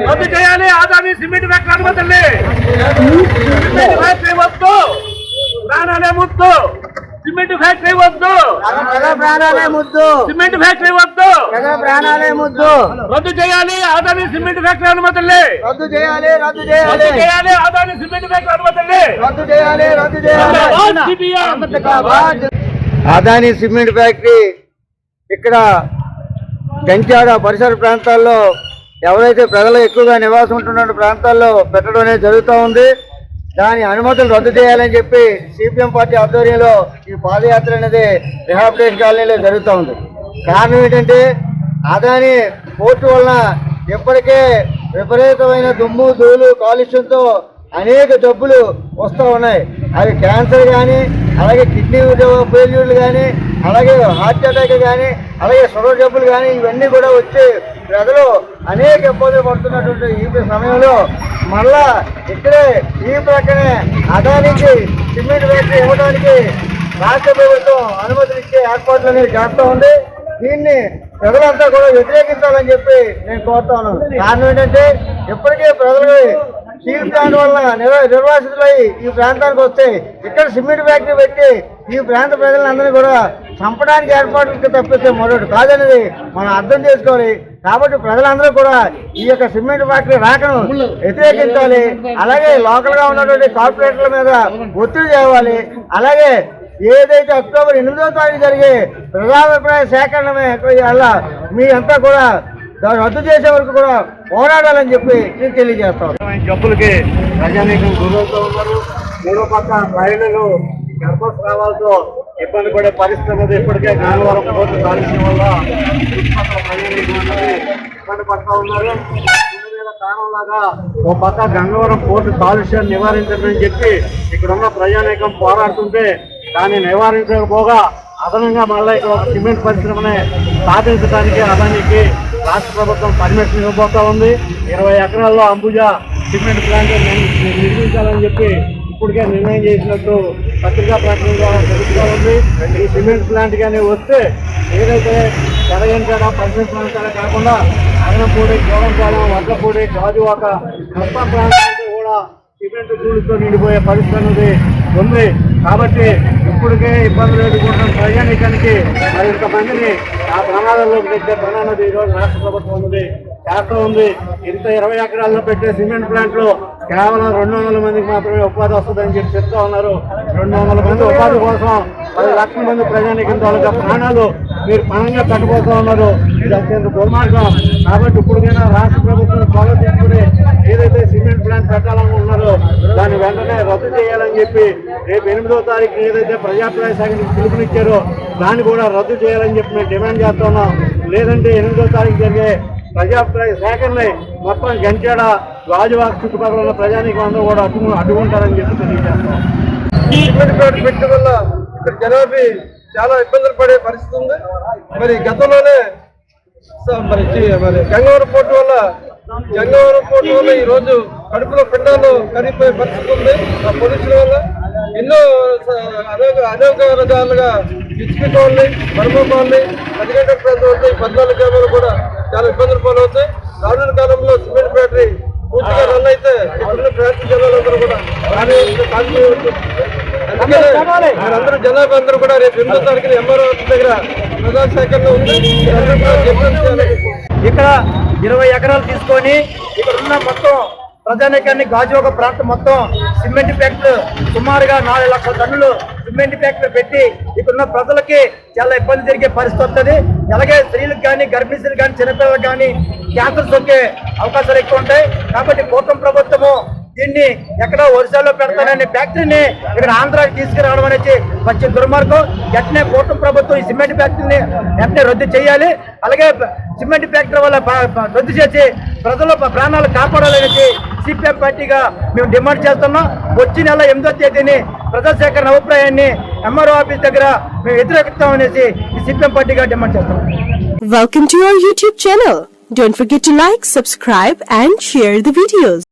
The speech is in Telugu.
రద్దు చేయాలి. ఆదాని సిమెంట్ ఫ్యాక్టరీ అనుమతుల్ని సిమెంట్ ఫ్యాక్టరీ వద్దు, ప్రాణాలే ముద్దు. సిమెంట్ ఫ్యాక్టరీ వద్దు, ప్రాణాలే ముద్దు. సిమెంట్ ఫ్యాక్టరీ వద్దు, ప్రాణాలే ముద్దు. రద్దు చేయాలి. ఆదాని సిమెంట్ ఫ్యాక్టరీ అనుమతుల్ని రద్దు చేయాలి. రద్దు చేయాలి. ఆదాని సిమెంట్ ఫ్యాక్టరీ అనుమతుల్ని రద్దు చేయాలి. రద్దు చేయాలి. అదాని సిమెంట్ ఫ్యాక్టరీ ఇక్కడ గంచాడ పరిసర ప్రాంతాల్లో ఎవరైతే ప్రజలు ఎక్కువగా నివాసం ఉంటున్న ప్రాంతాల్లో పెట్టడం అనేది జరుగుతూ ఉంది. దాని అనుమతులు రద్దు చేయాలని చెప్పి సిపిఎం పార్టీ ఆధ్వర్యంలో ఈ పాదయాత్ర అనేది రిహాబిలిటేషన్ కాలనీలో జరుగుతూ ఉంది. కారణం ఏంటంటే అదాని పోర్టు వలన ఇప్పటికే విపరీతమైన దుమ్ము ధూళి కాలుష్యంతో అనేక జబ్బులు వస్తూ ఉన్నాయి. అవి క్యాన్సర్ కానీ, అలాగే కిడ్నీ ఫెయిల్యూర్లు కానీ, అలాగే హార్ట్ అటాక్ కానీ, అలాగే షుగర్ జబ్బులు కానీ ఇవన్నీ కూడా వచ్చి ప్రజలు అనేక ఇబ్బందులు పడుతున్నటువంటి ఈ సమయంలో మళ్ళా ఇక్కడే ఈ ప్రక్కనే అదానికి సిమెంట్ ఫ్యాక్టరీ ఇవ్వడానికి రాష్ట్ర ప్రభుత్వం అనుమతులు ఇచ్చే ఏర్పాట్లు అనేది చేస్తూ ఉంది. దీన్ని ప్రజలంతా కూడా వ్యతిరేకించాలని చెప్పి నేను కోరుతా ఉన్నాను. కారణం ఏంటంటే ఇప్పటికే ప్రజలు స్టీల్ ప్లాంట్ వల్ల నిర్వాసితులై ఈ ప్రాంతానికి వస్తే ఇక్కడ సిమెంట్ ఫ్యాక్టరీ పెట్టి ఈ ప్రాంత ప్రజలందరినీ కూడా చంపడానికి ఏర్పాట్లకి తప్పిస్తే మరొకటి కాదనేది మనం అర్థం చేసుకోవాలి. కాబట్టి ప్రజలందరూ కూడా ఈ యొక్క సిమెంట్ ఫ్యాక్టరీ రాకను వ్యతిరేకించాలి. అలాగే లోకల్ గా ఉన్నటువంటి కార్పొరేటర్ల మీద ఒత్తిడి చేయాలి. అలాగే ఏదైతే అక్టోబర్ 8వ తారీఖు జరిగే ప్రజాభిప్రాయ సేకరణ వల్ల మీ అంతా కూడా రద్దు చేసే వరకు కూడా పోరాడాలని చెప్పి నేను తెలియజేస్తాను. జబ్బులకి ప్రజానీకం గురవుతూ ఉన్నారు. మూడో పక్క మహిళలు గర్భస్రావాలతో ఇబ్బంది పడే పరిస్థితి ఇప్పటికే గంగవరం పోర్టు కాలుష్యం వల్ల ఇబ్బంది పడుతూ ఉన్నారు. కారణంలాగా ఓ పక్క గంగవరం పోర్టు కాలుష్యాన్ని నివారించాలని చెప్పి ఇక్కడున్న ప్రజానీకం పోరాడుతుంటే దాన్ని నివారించకపోగా అదనంగా మళ్ళీ ఇక్కడ ఒక సిమెంట్ పరిశ్రమని స్థాపించడానికి అదానికి రాష్ట్ర ప్రభుత్వం పర్మిషన్ ఇవ్వబోతా ఉంది. 20 ఎకరాల్లో అంబుజా సిమెంట్ ప్లాంట్ నిర్మించాలని చెప్పి ఇప్పటికే నిర్ణయం చేసినట్టు పత్రికా ప్రకటన ద్వారా తెలుస్తూ ఉంది. ఈ సిమెంట్ ప్లాంట్ కానీ వస్తే ఏదైతే తెలంగాణ పరిశ్రమ ప్రాంతాలే కాకుండా అగనంపూడి, జోగంపాలెం, వడ్లపూడి, గాజువాక కప్ప ప్రాంతాలతో కూడా సిమెంట్ ధూళితో నిండిపోయే పరిస్థితి అనేది ఉంది. కాబట్టి ఇప్పటికే ఇబ్బందులు ఎదుర్కొంటున్న ప్రజానీకానికి మరింత మందిని ఆ ప్రమాదంలోకి తెచ్చే పని అన్నది ఈరోజు రాష్ట్ర ప్రభుత్వం ఉన్నది చేస్తూ ఉంది. ఇంత 20 ఎకరాల్లో పెట్టే సిమెంట్ ప్లాంట్ లో కేవలం 200 మందికి మాత్రమే ఉపాధి వస్తుందని చెప్పి చెప్తా ఉన్నారు. 200 మంది ఉపాధి కోసం 10 లక్షల మంది ప్రజానీకం తాలూకా ప్రాణాలు మీరు పణంగా కట్టుకోతా ఉన్నారు. ఇది అత్యంత దుర్మార్గం. కాబట్టి ఇప్పటికైనా రాష్ట్ర ప్రభుత్వం ఫాలో చేసుకుని ఏదైతే సిమెంట్ ప్లాంట్ పెట్టాలని ఉన్నారో దాన్ని వెంటనే రద్దు చేయాలని చెప్పి రేపు 8వ తారీఖు ఏదైతే ప్రజాప్రాయ సేకరణకు పిలుపునిచ్చారో దాన్ని కూడా రద్దు చేయాలని చెప్పి మేము డిమాండ్ చేస్తున్నాం. లేదంటే 8వ తారీఖు జరిగే ప్రజాప్రాయ సేకరణ మొత్తం గంచాడ, గాజువాక చుట్టుపక్కల ఉన్న ప్రజానీకం అందరూ కూడా అడ్డుకుంటారని చెప్పి తెలియజేస్తాం. ఈ సిమెంట్ ప్లాంట్ పెట్టడం వల్ల ఇక్కడ జనాభా చాలా ఇబ్బందులు పడే పరిస్థితి ఉంది. మరి గతంలోనే మరి గంగవరం పోర్టు వల్ల ఈ రోజు కడుపులో పిండాలు కరిగిపోయే పరిస్థితి ఉంది. ఆ పొల్యూషన్ వల్ల ఎన్నో అనారోగ్యాలుగా హెచ్పి కాలనీ, మర్మ కాలనీ, 10 గంటల ప్రాంతం ఉంటాయి. 14 గ్రామాలు కూడా చాలా ఇబ్బందులు పాలవుతాయి. రానున్న కాలంలో సిమెంట్ ఫ్యాక్టరీ పూర్తిగా రన్ అయితే ఇప్పుడున్న ప్రాంత జనాలందరూ కూడా అందుకనే మీరందరూ జనాభా అందరూ కూడా రేపు 8వ తారీఖున ఎంఆర్ఓ దగ్గర ప్రజా సేకరణ ఉంది. ఇక్కడ 20 ఎకరాలు తీసుకొని ఇక్కడ ఉన్న మొత్తం ప్రజానీకాన్ని గాజువాక ప్రాంతం మొత్తం సిమెంట్ ఫ్యాక్టరీ సుమారుగా 4 లక్షల టన్నులు సిమెంట్ ఫ్యాక్టరీ పెట్టి ఇక్కడున్న ప్రజలకి చాలా ఇబ్బంది జరిగే పరిస్థితి వస్తుంది. అలాగే స్త్రీలకు కానీ, గర్భిణీలు కానీ, చిన్నపిల్లలకు కానీ క్యాన్సర్ సోకే అవకాశాలు ఎక్కువ ఉంటాయి. కాబట్టి కూటమి ప్రభుత్వము దీన్ని ఎక్కడో ఒరిస్సాలో పెడతానని ఫ్యాక్టరీని ఇక్కడ ఆంధ్రాకి తీసుకురావడం అనేది మంచి దుర్మార్గం. వెంటనే కూటమి ప్రభుత్వం ఈ సిమెంట్ ఫ్యాక్టరీని వెంటనే రద్దు చేయాలి. అలాగే సిమెంట్ ఫ్యాక్టరీ వల్ల రద్దు చేసి ప్రజల ప్రాణాలు కాపాడాలనేసి సిపిఎం పార్టీగా మేము డిమాండ్ చేస్తున్నాం. వచ్చే నెల 8వ తేదీని ప్రజా సేకరణ అభిప్రాయాన్ని ఎంఆర్ఓ ఆఫీస్ దగ్గర మేము వ్యతిరేకిస్తామనేసి ఈ సిపిఎం పార్టీగా డిమాండ్ చేస్తున్నాం. Welcome to our YouTube channel. Don't forget to like, subscribe and share the videos.